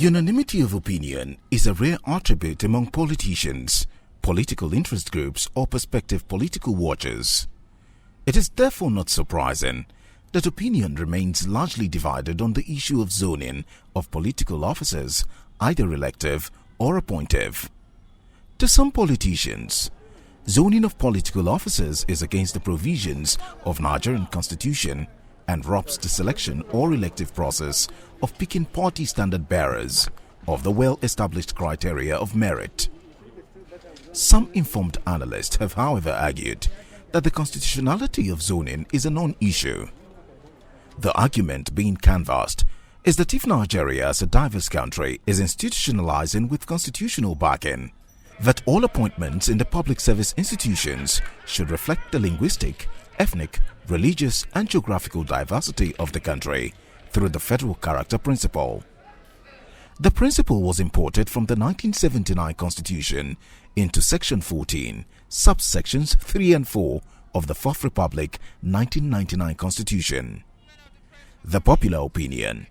Unanimity of opinion is a rare attribute among politicians, political interest groups, or prospective political watchers. It is therefore not surprising that opinion remains largely divided on the issue of zoning of political officers, either elective or appointive. To some politicians, zoning of political officers is against the provisions of Nigerian Constitution and robs the selection or elective process of picking party standard bearers of the well-established criteria of merit. Some informed analysts have, however, argued that the constitutionality of zoning is a non-issue. The argument being canvassed is that if Nigeria as a diverse country is institutionalizing with constitutional backing, that all appointments in the public service institutions should reflect the linguistic, ethnic, religious and geographical diversity of the country through the federal character principle. The principle was imported from the 1979 Constitution into Section 14, subsections 3 and 4 of the Fourth Republic 1999 Constitution. The popular opinion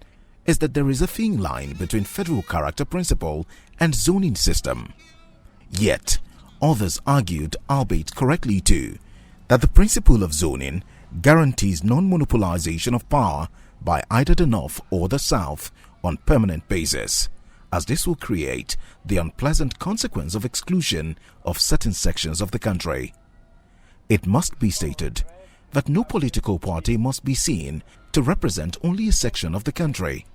is that there is a thin line between federal character principle and zoning system. Yet, others argued, albeit correctly too, that the principle of zoning guarantees non-monopolization of power by either the North or the South on permanent basis, as this will create the unpleasant consequence of exclusion of certain sections of the country. It must be stated that no political party must be seen to represent only a section of the country.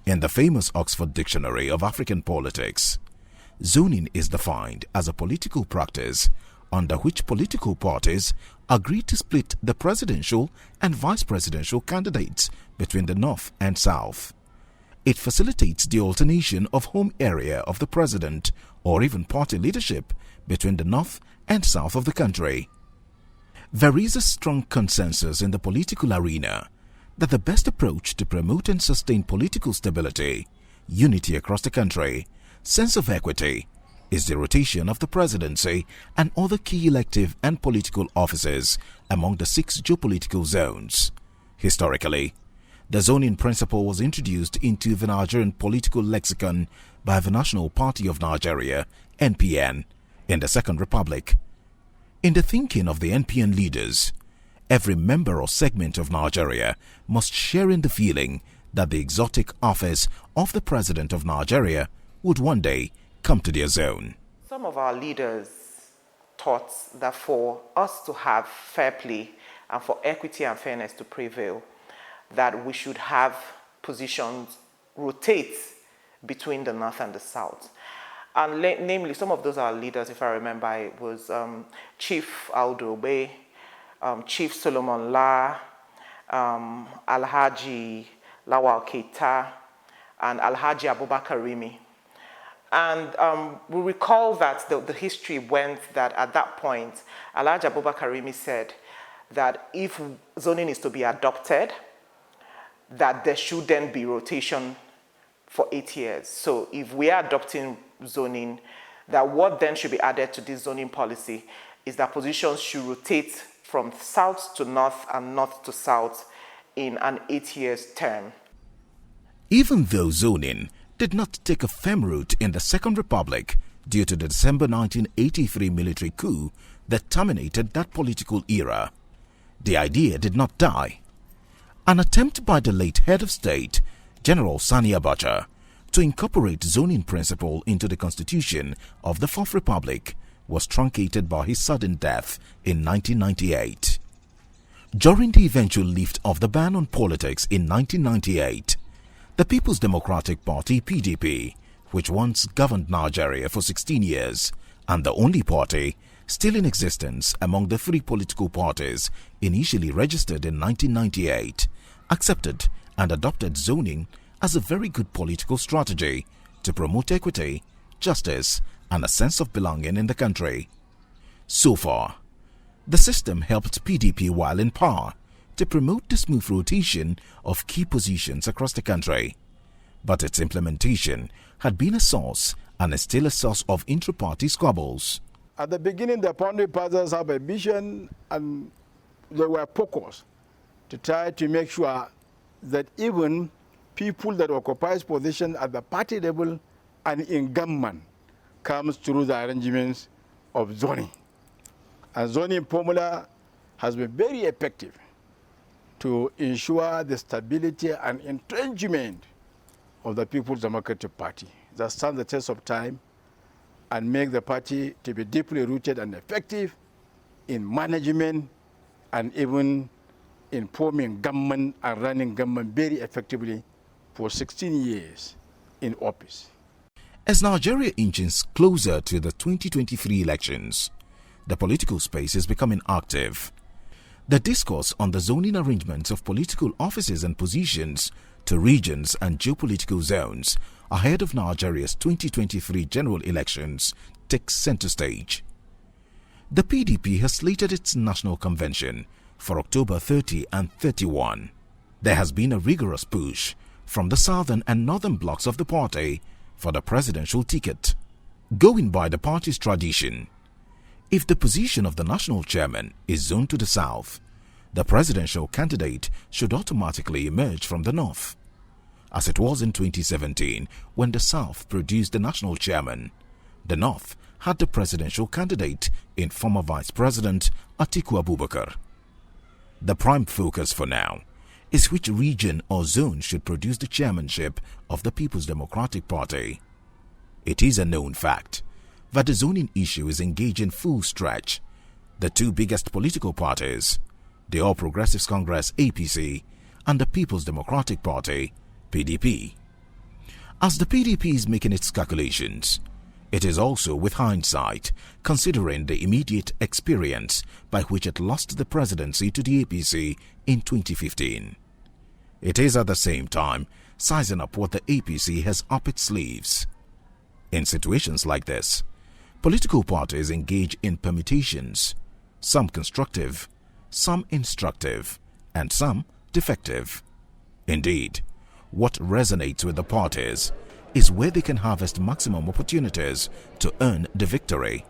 In the famous Oxford Dictionary of African Politics, zoning is defined as a political practice under which political parties agree to split the presidential and vice presidential candidates between the North and South. It facilitates the alternation of home area of the president or even party leadership between the North and South of the country. There is a strong consensus in the political arena that the best approach to promote and sustain political stability, unity across the country, sense of equity, is the rotation of the presidency and other key elective and political offices among the 6 geopolitical zones. Historically, the zoning principle was introduced into the Nigerian political lexicon by the National Party of Nigeria, NPN, in the Second Republic. In the thinking of the NPN leaders, every member or segment of Nigeria must share in the feeling that the exotic office of the President of Nigeria would one day come to their zone. Some of our leaders thought that for us to have fair play and for equity and fairness to prevail, that we should have positions rotate between the North and the South. And namely, some of those are leaders, if I remember, it was Chief Audu Obe, Chief Solomon La, Alhaji Lawal Keita, and Alhaji Abubakar Rimi. And we recall that the history went that at that point, Alhaji Abubakar Rimi said that if zoning is to be adopted, that there should then be rotation for 8 years. So if we are adopting zoning, that what then should be added to this zoning policy is that positions should rotate from south to north and north to south in an 8 years term. Even though zoning did not take a firm root in the Second Republic due to the December 1983 military coup that terminated that political era, the idea did not die. An attempt by the late head of state, General Sani Abacha, to incorporate zoning principle into the constitution of the Fourth Republic was truncated by his sudden death in 1998. During the eventual lift of the ban on politics in 1998, the People's Democratic Party (PDP), which once governed Nigeria for 16 years, and the only party still in existence among the 3 political parties initially registered in 1998, accepted and adopted zoning as a very good political strategy to promote equity, justice, and a sense of belonging in the country. So far, the system helped PDP while in power to promote the smooth rotation of key positions across the country. But its implementation had been a source and is still a source of intra-party squabbles. At the beginning, the boundary partners have a vision and they were focused to try to make sure that even people that occupies position at the party level and in government comes through the arrangements of zoning. And zoning formula has been very effective to ensure the stability and entrenchment of the People's Democratic Party that stands the test of time and make the party to be deeply rooted and effective in management and even in forming government and running government very effectively for 16 years in office. As Nigeria inches closer to the 2023 elections, the political space is becoming active. The discourse on the zoning arrangements of political offices and positions to regions and geopolitical zones ahead of Nigeria's 2023 general elections takes center stage. The PDP has slated its national convention for October 30 and 31. There has been a rigorous push from the southern and northern blocks of the party for the presidential ticket. Going by the party's tradition, if the position of the national chairman is zoned to the south, the presidential candidate should automatically emerge from the north, as it was in 2017 when the south produced the national chairman. The north had the presidential candidate in former Vice President Atiku Abubakar. The prime focus for now is which region or zone should produce the chairmanship of the People's Democratic Party. It is a known fact that the zoning issue is engaging full stretch. The two biggest political parties, the All Progressives Congress APC and the People's Democratic Party PDP. As the PDP is making its calculations, it is also with hindsight, considering the immediate experience by which it lost the presidency to the APC in 2015. It is at the same time sizing up what the APC has up its sleeves. In situations like this, political parties engage in permutations, some constructive, some instructive, and some defective. Indeed, what resonates with the parties is where they can harvest maximum opportunities to earn the victory.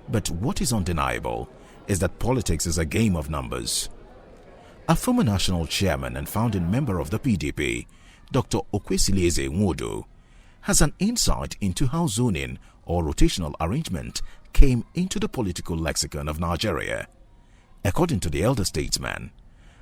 But what is undeniable is that politics is a game of numbers. A former national chairman and founding member of the PDP, Dr. Okwesilieze Nwodo, has an insight into how zoning or rotational arrangement came into the political lexicon of Nigeria. According to the elder statesman,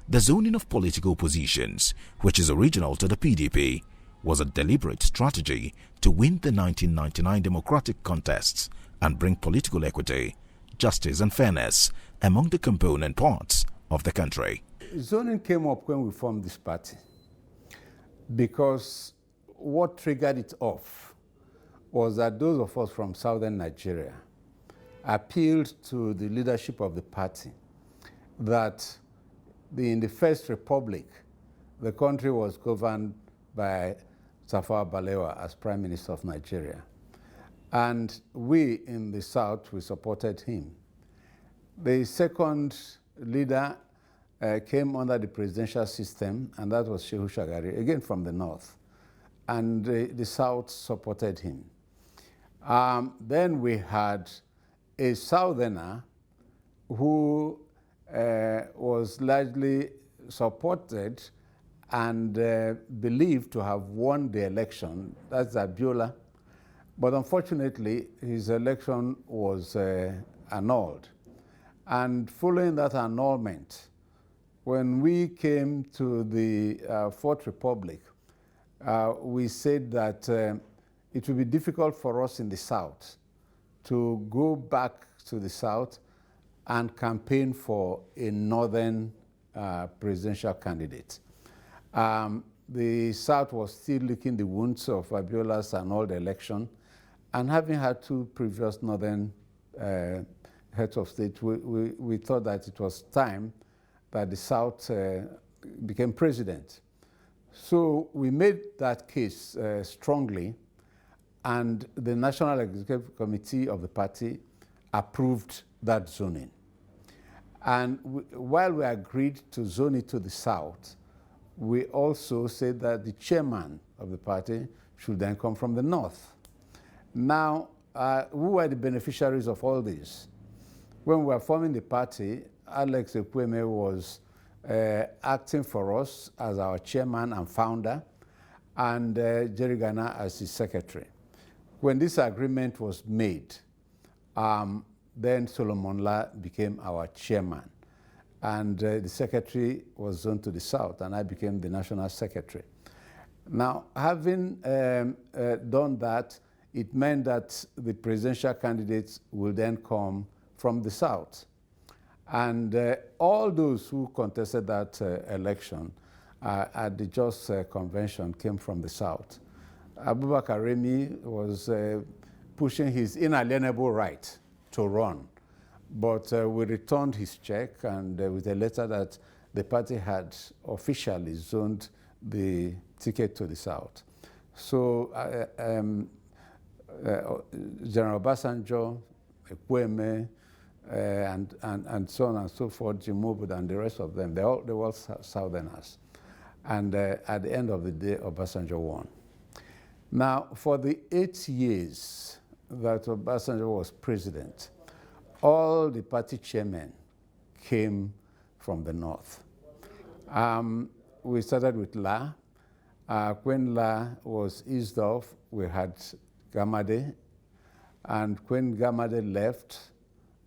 the zoning of political positions, which is original to the PDP, was a deliberate strategy to win the 1999 democratic contests and bring political equity, justice and fairness among the component parts of the country. Zoning came up when we formed this party because what triggered it off was that those of us from southern Nigeria appealed to the leadership of the party that in the First Republic, the country was governed by Tafawa Balewa as Prime Minister of Nigeria. And we in the South, we supported him. The second leader came under the presidential system, and that was Shehu Shagari, again from the North. And the South supported him. Then we had a Southerner who was largely supported and believed to have won the election. That's Abiola. But unfortunately, his election was annulled. And following that annulment, when we came to the Fourth Republic, we said that it would be difficult for us in the South to go back to the South and campaign for a Northern presidential candidate. The South was still licking the wounds of Abiola's annulled election, and having had two previous Northern heads of state, we thought that it was time that the South became president. So we made that case strongly, and the National Executive Committee of the party approved that zoning. And while we agreed to zone it to the South, we also said that the chairman of the party should then come from the North. Now, who were the beneficiaries of all this? When we were forming the party, Alex Ekwueme was acting for us as our chairman and founder, and Jerry Gana as his secretary. When this agreement was made, then Solomon La became our chairman, and the secretary was zoned to the south, and I became the national secretary. Now, having done that, it meant that the presidential candidates will then come from the south. And all those who contested that election at the Jos convention came from the south. Abubakar Remi was pushing his inalienable right to run, but we returned his check, and with a letter that the party had officially zoned the ticket to the south. So General Obasanjo, Ekweme, and so on and so forth, Jim Mobud and the rest of them, they were Southerners. And at the end of the day, Obasanjo won. Now, for the 8 years that Obasanjo was president, all the party chairmen came from the north. We started with La. When La was eased off, we had Gamade. And when Gamade left,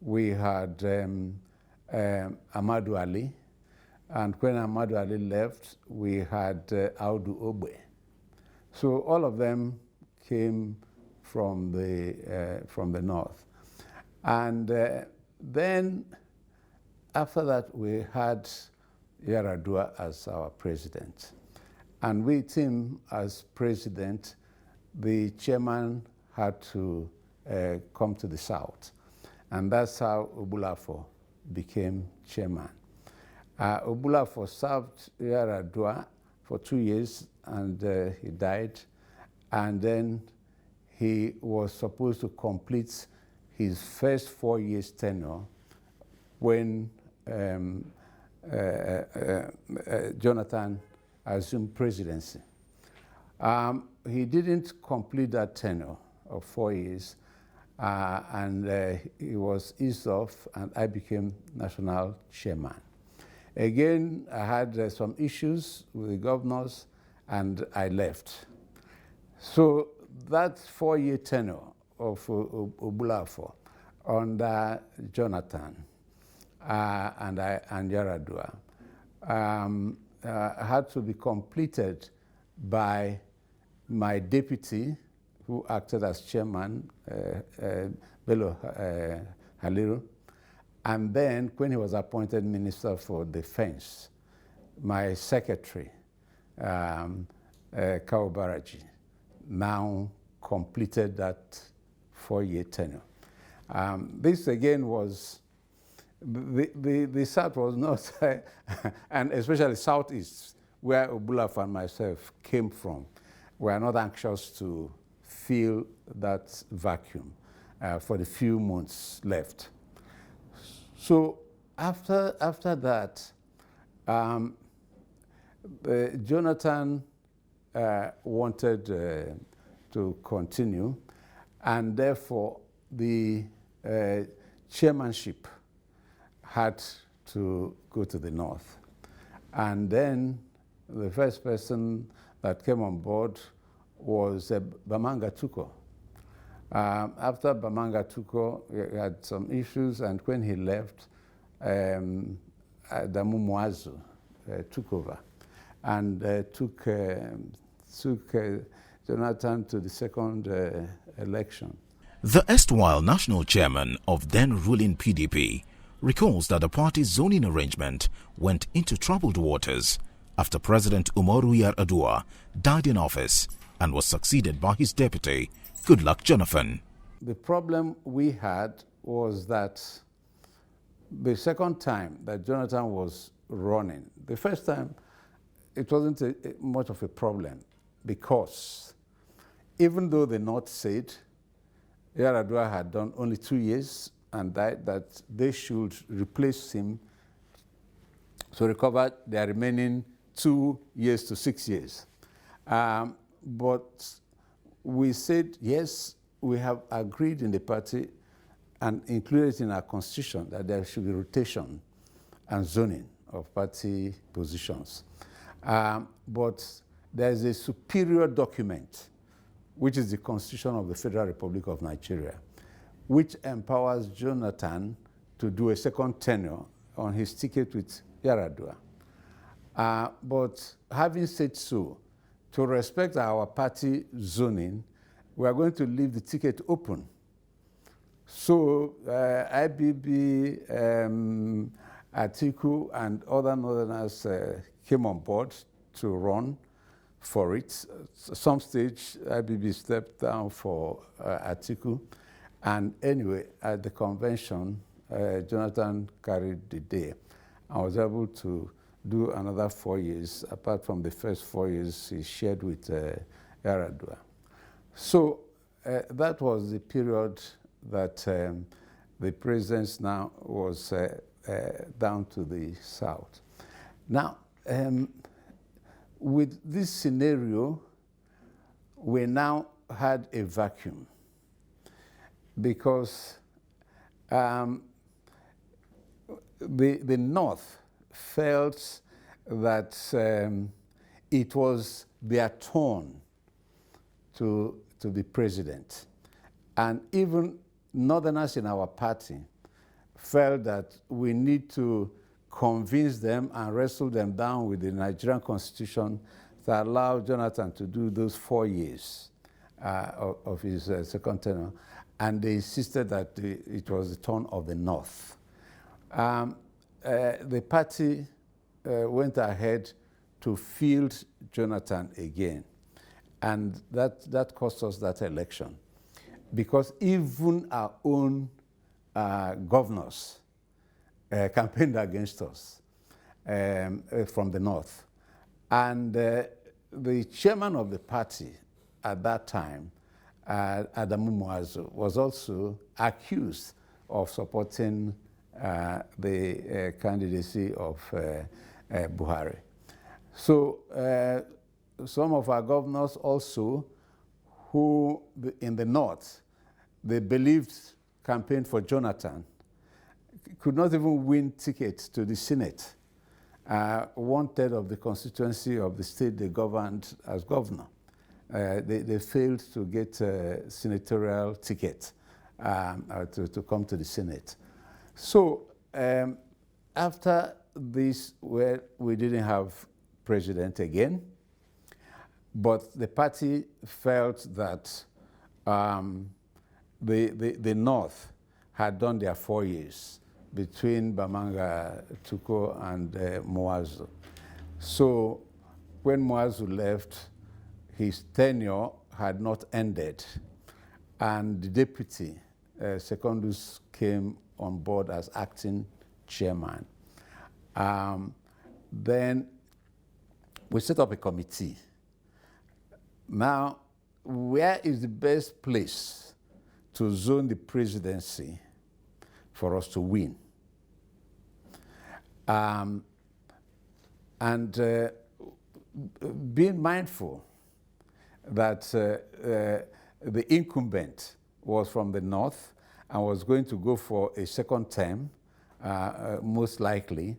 we had Amadou Ali. And when Amadou Ali left, we had Audu Ogbe. So all of them came from the north. And then after that, we had Yar'Adua as our president. And with him as president, the chairman had to come to the south. And that's how Obulafo became chairman. Obulafo served Yar'Adua for 2 years, and he died. And then he was supposed to complete his first 4 years tenure when Jonathan assumed presidency. He didn't complete that tenure of 4 years, and he was eased off, and I became national chairman. Again, I had some issues with the governors, and I left. So that 4-year tenure of Obulafo under Jonathan and Yar'Adua had to be completed by my deputy, who acted as chairman, Bello Haliru. And then when he was appointed Minister for Defense, my secretary, Kawu Baraji, now completed that 4-year tenure. This again was, the South was not, and especially Southeast, where Obulafo and myself came from, we are not anxious to fill that vacuum for the few months left. So after that, Jonathan wanted to continue, and therefore the chairmanship had to go to the north. And then the first person that came on board was Bamanga Tuko. After Bamanga Tuko, we had some issues, and when he left, Adamu Mwazu took over and took Jonathan to the second election. The erstwhile national chairman of then-ruling PDP recalls that the party's zoning arrangement went into troubled waters after President Umaru Yar'Adua died in office and was succeeded by his deputy, Goodluck Jonathan. The problem we had was that the second time that Jonathan was running, the first time it wasn't much of a problem, because even though the North said Yar'Adua had done only 2 years and died, that they should replace him to recover their remaining 2 years to 6 years. But we said, yes, we have agreed in the party and included in our constitution that there should be rotation and zoning of party positions. But there is a superior document, which is the Constitution of the Federal Republic of Nigeria, which empowers Jonathan to do a second tenure on his ticket with Yar'Adua. But having said so, to respect our party zoning, we are going to leave the ticket open. So IBB, Atiku, and other Northerners came on board to run for it. At some stage, IBB stepped down for Atiku. And anyway, at the convention, Jonathan carried the day and was able to do another 4 years, apart from the first 4 years he shared with Yar'Adua. So that was the period that the presence now was down to the south. Now, with this scenario, we now had a vacuum because the North felt that it was their turn to be president. And even Northerners in our party felt that we need to convince them and wrestle them down with the Nigerian constitution that allowed Jonathan to do those 4 years of his second tenure. And they insisted that it was the turn of the North. The party went ahead to field Jonathan again. And that cost us that election. Because even our own governors campaigned against us from the North. And the chairman of the party at that time, Adamu Muazu, was also accused of supporting the candidacy of Buhari. So some of our governors also, who in the North, they believed campaigned for Jonathan, could not even win tickets to the Senate. 1/3 of the constituency of the state they governed as governor. They failed to get a senatorial ticket to come to the Senate. So after this, well, we didn't have president again, but the party felt that the North had done their 4 years between Bamanga Tuko and Muazu. So when Muazu left, his tenure had not ended, and the deputy, Secondus, came on board as acting chairman. Then we set up a committee. Now, where is the best place to zone the presidency for us to win? Being mindful that the incumbent was from the North and was going to go for a second term, most likely,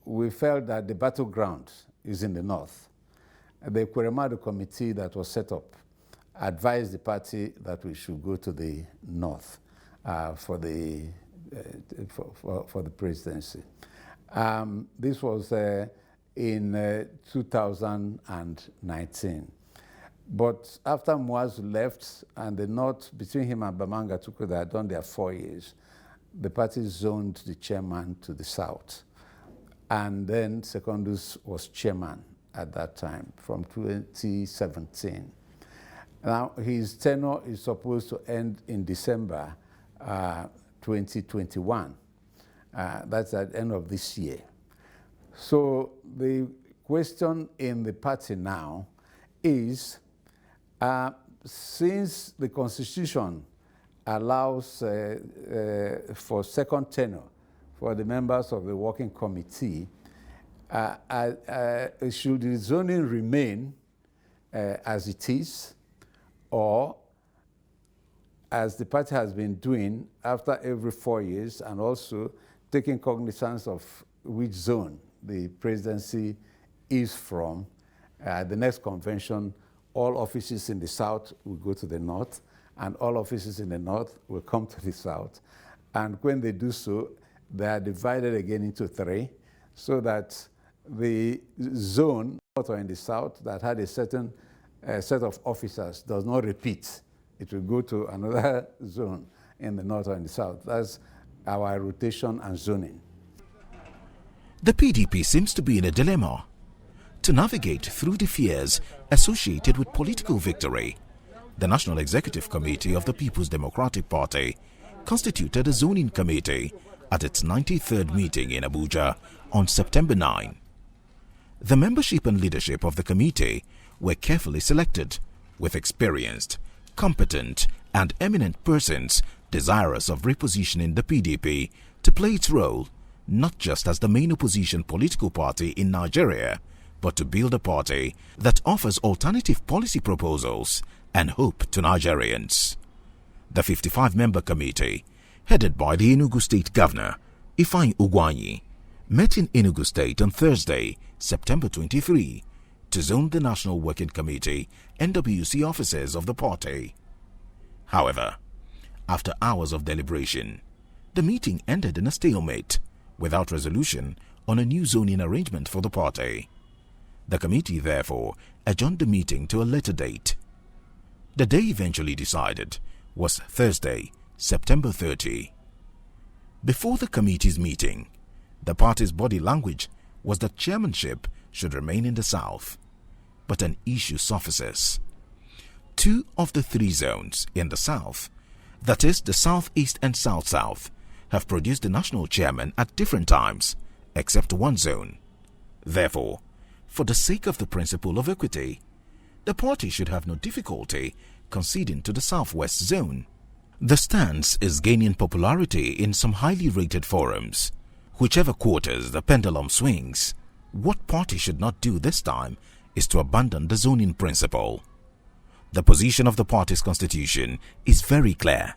we felt that the battleground is in the North. The Kweremadu committee that was set up advised the party that we should go to the North for the presidency. This was in 2019. But after Muazu left and the North, between him and Bamanga Tuko, they had done their 4 years, the party zoned the chairman to the south. And then Secondus was chairman at that time from 2017. Now, his tenure is supposed to end in December 2021. That's at the end of this year. So the question in the party now is, since the Constitution allows for second tenure for the members of the working committee, should the zoning remain as it is, or as the party has been doing after every 4 years, and also taking cognizance of which zone the presidency is from, The next convention, all offices in the south will go to the north, and all offices in the north will come to the south. And when they do so, they are divided again into three, so that the zone north or in the south that had a certain set of officers does not repeat. It will go to another zone in the north or in the south. That's our rotation and zoning. The PDP seems to be in a dilemma. To navigate through the fears associated with political victory, the National Executive Committee of the People's Democratic Party constituted a zoning committee at its 93rd meeting in Abuja on September 9. The membership and leadership of the committee were carefully selected with experienced, competent and eminent persons desirous of repositioning the PDP to play its role not just as the main opposition political party in Nigeria, but to build a party that offers alternative policy proposals and hope to Nigerians. The 55-member committee, headed by the Enugu State Governor, Ifeanyi Ugwanyi, met in Enugu State on Thursday, September 23, to zone the National Working Committee NWC offices of the party. However, after hours of deliberation, the meeting ended in a stalemate without resolution on a new zoning arrangement for the party. The committee therefore adjourned the meeting to a later date. The day eventually decided was Thursday, September 30. Before the committee's meeting, the party's body language was that chairmanship should remain in the South. But an issue surfaces. Two of the three zones in the South, that is the Southeast and South-South, have produced the national chairman at different times, except one zone. Therefore, for the sake of the principle of equity, the party should have no difficulty conceding to the Southwest zone. The stance is gaining popularity in some highly rated forums. Whichever quarters the pendulum swings, what party should not do this time is to abandon the zoning principle. The position of the party's constitution is very clear.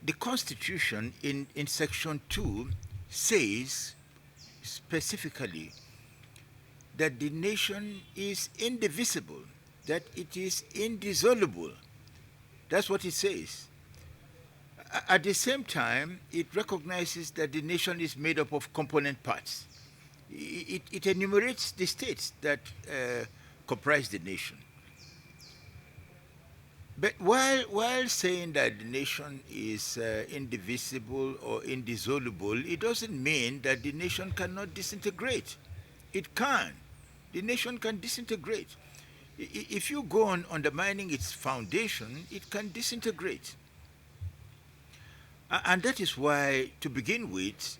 The constitution in section 2 says specifically that the nation is indivisible, that it is indissoluble. That's what it says. At the same time, it recognizes that the nation is made up of component parts. It enumerates the states that comprise the nation. But while saying that the nation is indivisible or indissoluble, it doesn't mean that the nation cannot disintegrate. It can. The nation can disintegrate. If you go on undermining its foundation, it can disintegrate. And that is why, to begin with,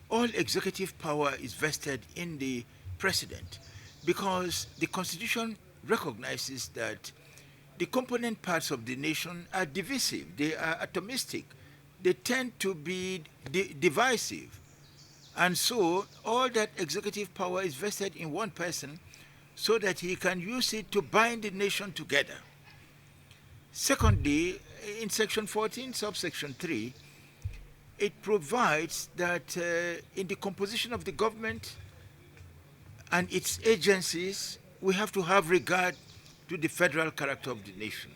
all executive power is vested in the president, because the Constitution recognizes that the component parts of the nation are divisive, they are atomistic, they tend to be divisive. And so all that executive power is vested in one person so that he can use it to bind the nation together. Secondly, in section 14, subsection 3, it provides that in the composition of the government and its agencies, we have to have regard to the federal character of the nation.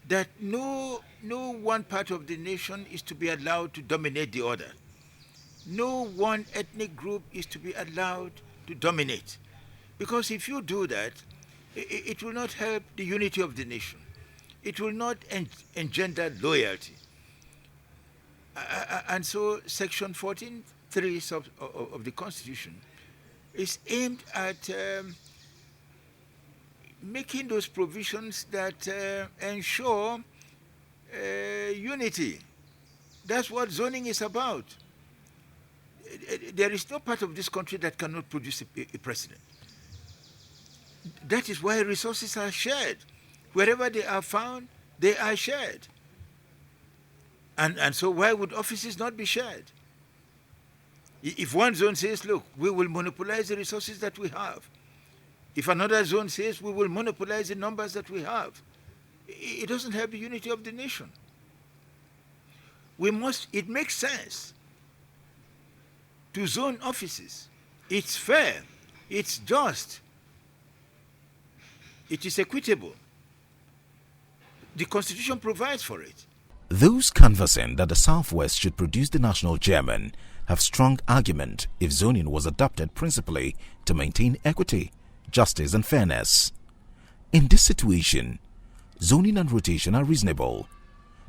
That no one part of the nation is to be allowed to dominate the other. No one ethnic group is to be allowed to dominate. Because if you do that, it will not help the unity of the nation. It will not engender loyalty. And so section 14(3) of the Constitution is aimed at making those provisions that ensure unity. That's what zoning is about. There is no part of this country that cannot produce a president. That is why resources are shared. Wherever they are found, they are shared. And so why would offices not be shared? If one zone says, look, we will monopolize the resources that we have. If another zone says, we will monopolize the numbers that we have, it doesn't help the unity of the nation. It makes sense to zone offices. It's fair, it's just. It is equitable. The Constitution provides for it. Those canvassing that the Southwest should produce the national chairman have strong argument if zoning was adopted principally to maintain equity, justice and fairness. In this situation, zoning and rotation are reasonable.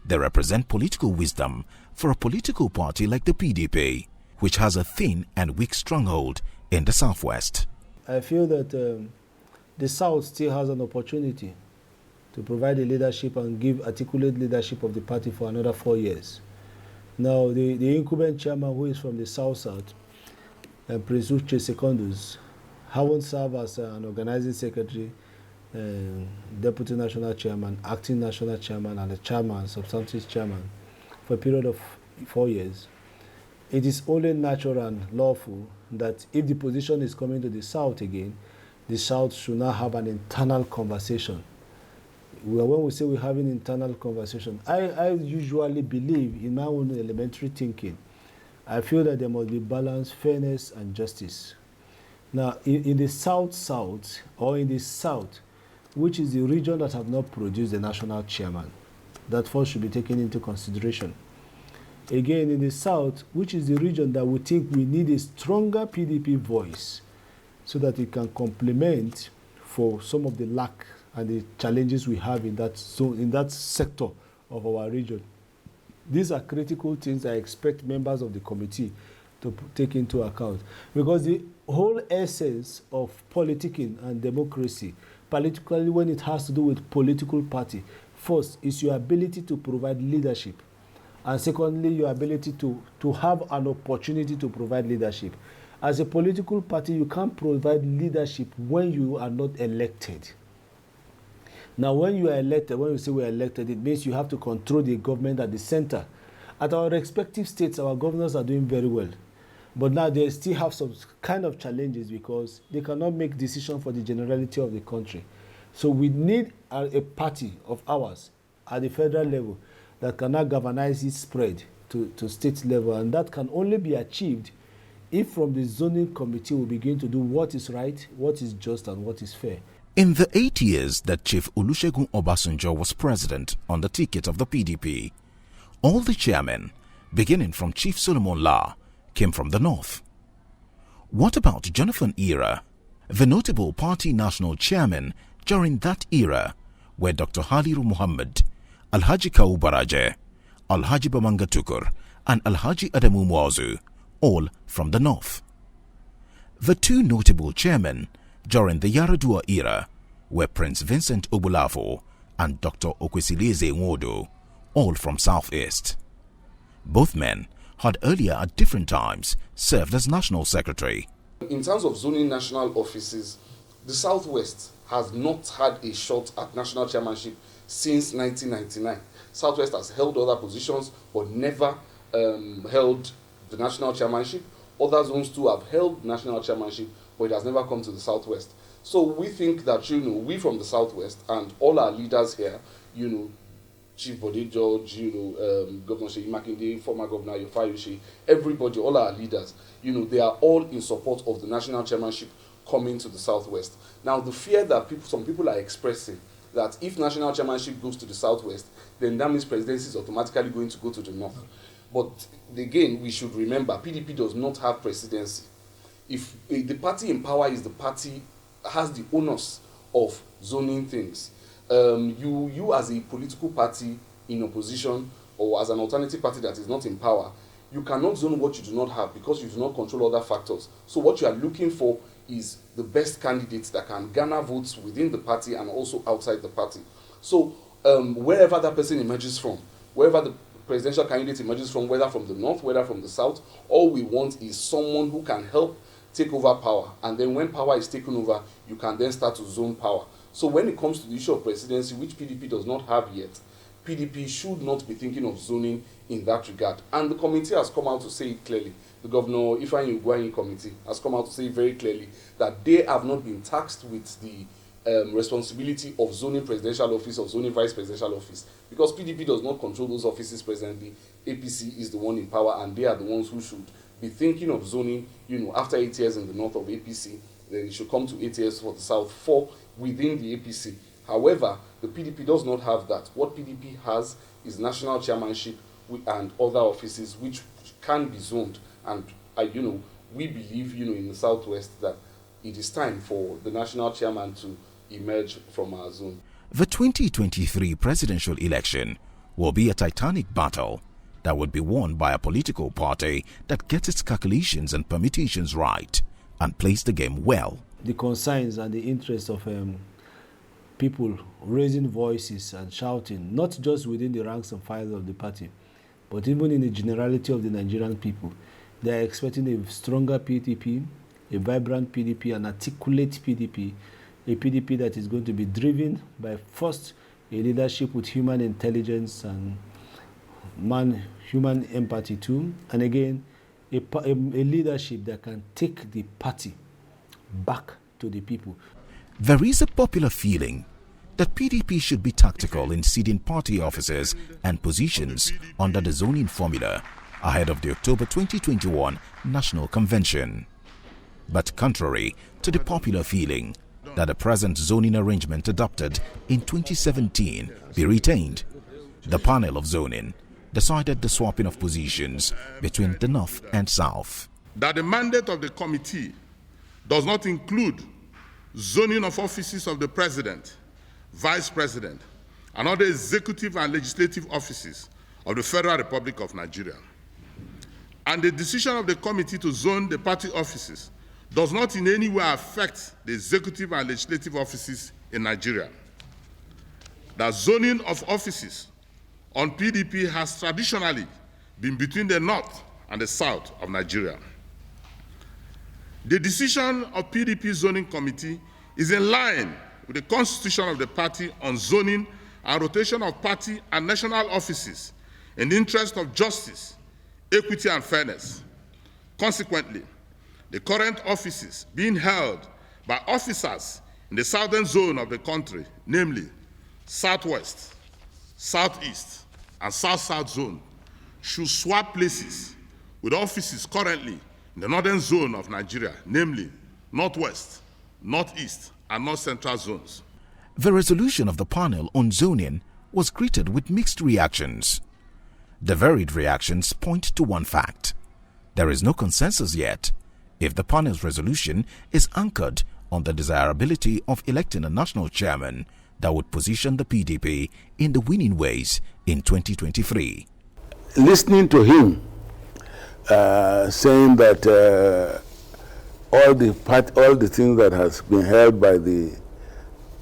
They represent political wisdom for a political party like the PDP, which has a thin and weak stronghold in the Southwest. I feel that the South still has an opportunity to provide the leadership and give articulate leadership of the party for another 4 years. Now, the incumbent chairman, who is from the South-South, Prince Uche Secondus, haven't served as an organizing secretary, deputy national chairman, acting national chairman, and a chairman, substantive chairman, for a period of 4 years. It is only natural and lawful that if the position is coming to the South again, the South should now have an internal conversation. When we say we're having internal conversation, I usually believe in my own elementary thinking. I feel that there must be balance, fairness, and justice. Now, in the South-South, or in the South, which is the region that have not produced a national chairman, that first should be taken into consideration. Again, in the South, which is the region that we think we need a stronger PDP voice so that it can complement for some of the lack and the challenges we have in that zone, in that sector of our region. These are critical things I expect members of the committee to take into account, because the whole essence of politicking and democracy, particularly when it has to do with political party, first is your ability to provide leadership, and secondly, your ability to have an opportunity to provide leadership. As a political party, you can't provide leadership when you are not elected. Now, when you are elected, when we say we are elected, it means you have to control the government at the center. At our respective states, our governors are doing very well. But now they still have some kind of challenges because they cannot make decisions for the generality of the country. So we need a party of ours at the federal level that cannot galvanize its spread to state level. And that can only be achieved if from the zoning committee we begin to do what is right, what is just, and what is fair. In the 8 years that Chief Olusegun Obasanjo was president on the ticket of the PDP, all the chairmen, beginning from Chief Solomon La, came from the north. What about Jonathan Era? The notable party national chairmen during that era were Dr. Haliru Muhammad, Alhaji Kawu Baraje, Alhaji Bamanga Tukur, and Alhaji Adamu Muazu, all from the north. The two notable chairmen during the Yaradua era were Prince Vincent Obulafo and Dr. Okwesileze Nwodo, all from Southeast. Both men had earlier at different times served as national secretary. In terms of zoning national offices, the Southwest has not had a shot at national chairmanship since 1999. Southwest has held other positions but never held the national chairmanship. Other zones too have held national chairmanship, but it has never come to the Southwest. So we think that, we from the Southwest and all our leaders here, Chief Bode George, Governor Seyi Makinde, former Governor Yofayoshe, everybody, all our leaders, they are all in support of the national chairmanship coming to the Southwest. Now, the fear that some people are expressing, that if national chairmanship goes to the Southwest, then that means presidency is automatically going to go to the North. But again, we should remember, PDP does not have presidency. If the party in power is the party has the onus of zoning things, you as a political party in opposition or as an alternative party that is not in power, you cannot zone what you do not have because you do not control other factors. So what you are looking for is the best candidates that can garner votes within the party and also outside the party. So wherever that person emerges from, wherever the presidential candidate emerges from, whether from the north, whether from the south, all we want is someone who can help take over power. And then when power is taken over, you can then start to zone power. So when it comes to the issue of presidency, which PDP does not have yet, PDP should not be thinking of zoning in that regard. And the committee has come out to say it clearly. The Governor Ifeanyi Ugwuanyi committee has come out to say very clearly that they have not been tasked with the responsibility of zoning presidential office or zoning vice presidential office, because PDP does not control those offices presently. APC is the one in power, and they are the ones who should be thinking of zoning. After 8 years in the north of APC, then it should come to 8 years for the south for within the APC. However, the PDP does not have that. What PDP has is national chairmanship and other offices which can be zoned. And we believe, in the Southwest that it is time for the national chairman to emerge from our zone. The 2023 presidential election will be a titanic battle that would be won by a political party that gets its calculations and permutations right and plays the game well. The concerns and the interests of people raising voices and shouting, not just within the ranks and files of the party, but even in the generality of the Nigerian people. They are expecting a stronger PDP, a vibrant PDP, an articulate PDP, a PDP that is going to be driven by first a leadership with human intelligence and human empathy too, and again a leadership that can take the party back to the people. There is a popular feeling that PDP should be tactical in ceding party offices and positions under the zoning formula ahead of the October 2021 National Convention. But contrary to the popular feeling that the present zoning arrangement adopted in 2017 be retained, the panel of zoning decided the swapping of positions between the North and South. That the mandate of the committee does not include zoning of offices of the President, Vice President, and other executive and legislative offices of the Federal Republic of Nigeria. And the decision of the committee to zone the party offices does not in any way affect the executive and legislative offices in Nigeria. The zoning of offices on PDP has traditionally been between the North and the South of Nigeria. The decision of PDP zoning committee is in line with the constitution of the party on zoning and rotation of party and national offices in the interest of justice, equity, and fairness. Consequently, the current offices being held by officers in the southern zone of the country, namely Southwest, Southeast, and South-South zone, should swap places with offices currently in the northern zone of Nigeria, namely Northwest, Northeast, and North Central zones. The resolution of the panel on zoning was greeted with mixed reactions. The varied reactions point to one fact: there is no consensus yet if the panel's resolution is anchored on the desirability of electing a national chairman that would position the PDP in the winning ways in 2023. Listening to him saying that all the things that has been held by the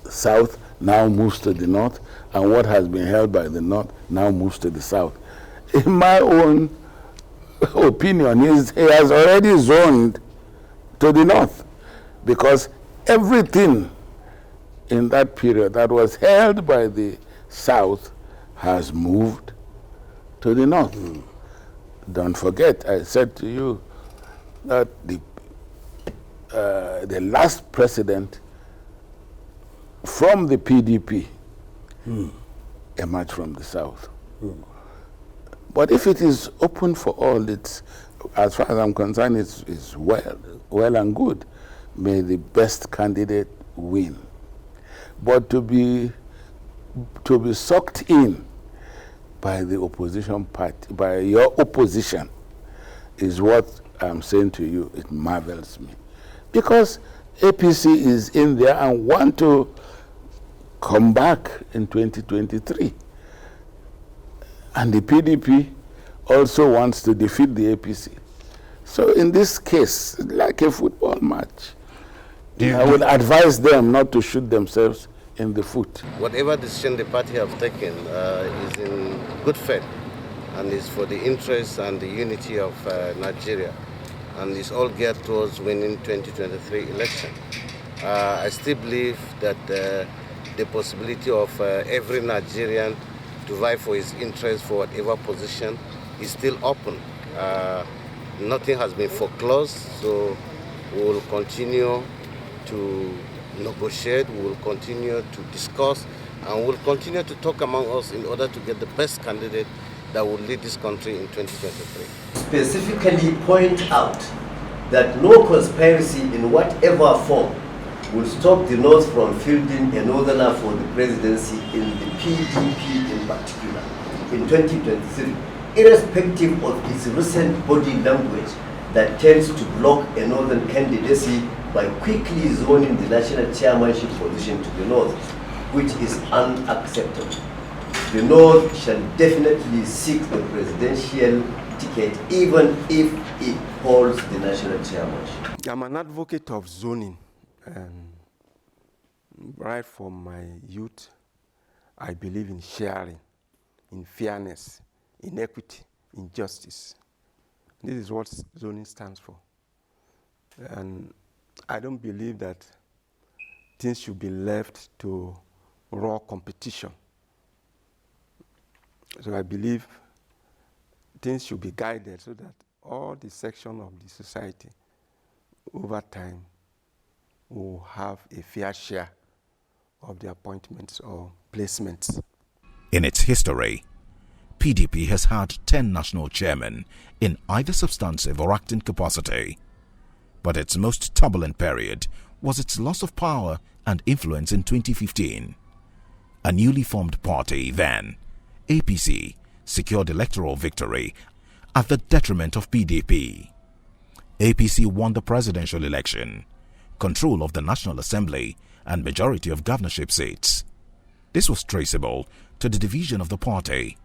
South now moves to the North, and what has been held by the North now moves to the South. In my own opinion, he has already zoned to the North, because everything in that period that was held by the South has moved to the North. Don't forget, I said to you that the last president from the PDP emerged from the South. But if it is open for all, it's, as far as I'm concerned, it's well and good. May the best candidate win. But to be sucked in by the opposition party, by your opposition, is what I'm saying to you. It marvels me, because APC is in there and want to come back in 2023, and the PDP also wants to defeat the APC. So in this case, like a football match, I would advise them not to shoot themselves in the foot. Whatever decision the party have taken is in good faith, and is for the interests and the unity of Nigeria, and is all geared towards winning 2023 election. I still believe that the possibility of every Nigerian to vie for his interest for whatever position is still open. Nothing has been foreclosed, so we will continue to negotiate, we will continue to discuss, and we will continue to talk among us in order to get the best candidate that will lead this country in 2023. Specifically point out that no conspiracy in whatever form would stop the North from fielding a northerner for the presidency in the PDP in particular in 2023, irrespective of its recent body language that tends to block a northern candidacy by quickly zoning the national chairmanship position to the North, which is unacceptable. The North shall definitely seek the presidential ticket even if it holds the national chairmanship. I'm an advocate of zoning. Right from my youth, I believe in sharing, in fairness, in equity, in justice. This is what zoning stands for. And I don't believe that things should be left to raw competition. So I believe things should be guided so that all the sections of the society over time will have a fair share of the appointments or placements. In its history, PDP has had 10 national chairmen in either substantive or acting capacity. But its most turbulent period was its loss of power and influence in 2015. A newly formed party then, APC, secured electoral victory at the detriment of PDP. APC won the presidential election, control of the National Assembly, and majority of governorship seats. This was traceable to the division of the party,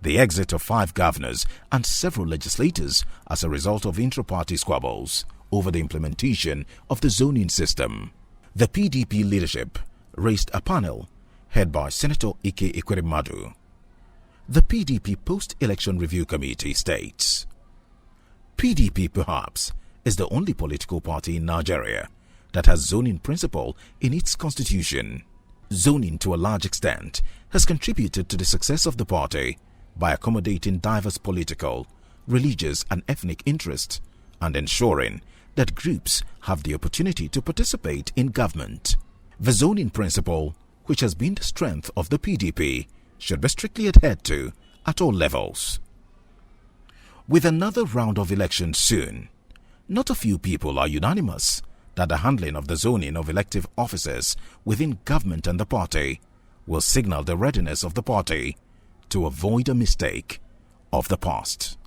the exit of 5 governors and several legislators as a result of intra-party squabbles over the implementation of the zoning system. The PDP leadership raised a panel head by Senator Ike Ekweremadu. The PDP Post-Election Review Committee states, PDP perhaps is the only political party in Nigeria that has zoning principle in its constitution. Zoning, to a large extent, has contributed to the success of the party by accommodating diverse political, religious and ethnic interests and ensuring that groups have the opportunity to participate in government. The zoning principle, which has been the strength of the PDP, should be strictly adhered to at all levels. With another round of elections soon, not a few people are unanimous that the handling of the zoning of elective offices within government and the party will signal the readiness of the party to avoid a mistake of the past.